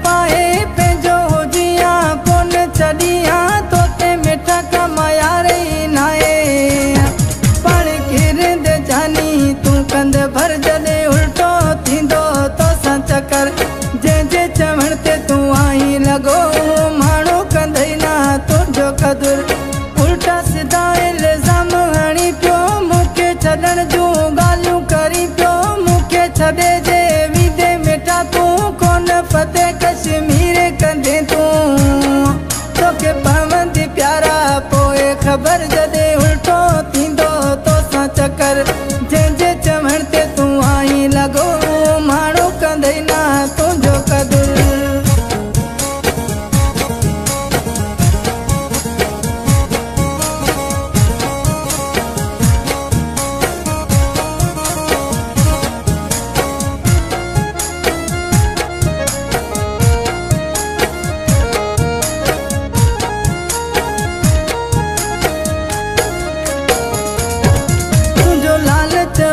पाए पंहिंजो हुजिया कोन छॾिया तोते मिठा कमाया रही नाहे पाण किरंदे जानी तूं कंद भर जॾहिं उल्टो थींदो तोसां चकर जंहिंजे चवण ते तूं आई लॻो माण्हू कंदई ना तुंहिंजो क़दुरु उल्टा सिधा इल्ज़ाम हणी पियो मूंखे छॾण जूं ॻाल्हियूं करी पियो मूंखे छॾे जे विदे मिठा तूं कोन फतेह कश्मीर कंदे तूं तोखे पवंदी प्यारा पोइ ख़बर जॾहिं उल्टो थींदो तोसां चकर जंहिंजे चवण ते तूं आई लॻो माण्हू कंदई ना तुंहिंजो क़दुरु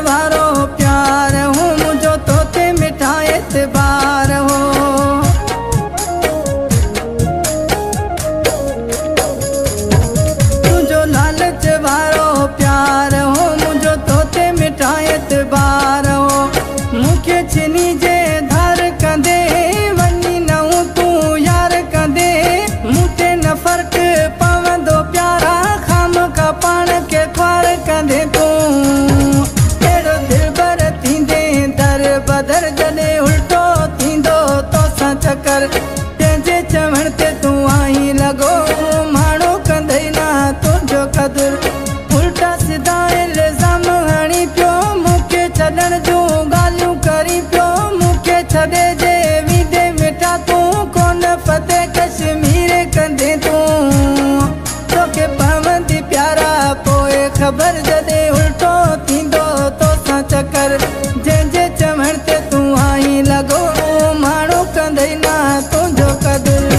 वारो प्यार हो मुझो तोते मिठा एतबार हो तुझो लालच वारो प्यार हो मुझो तोते मिठा एतबार हो मूंखे छिनी जे धार कंदे वञी नहूं तूं यार कंदे मूंखे न फ़र्क़ु पवंदो प्यारा खाम का पाण खे ख्वार कंदे तूं बदर जॾहिं उल्टो थींदो तोसां चकर जंहिंजे चवण ते तूं आई लॻो माण्हू कंदई ना तुंहिंजो क़दुरु उल्टा सिधा इल्ज़ाम हणी पियो मूंखे छॾण जूं ॻाल्हियूं करी पियो मूंखे छॾे जे विदे मिठा तूं कोन फतेह कश्मीर कंदे तूं तोखे पवंदी प्यारा पोइ ख़बर जॾहिं उल्टो थींदो तोसां चकर जंहिंजे चवण ते तूं आई लॻो माण्हू कंदई ना तुंहिंजो क़दुरु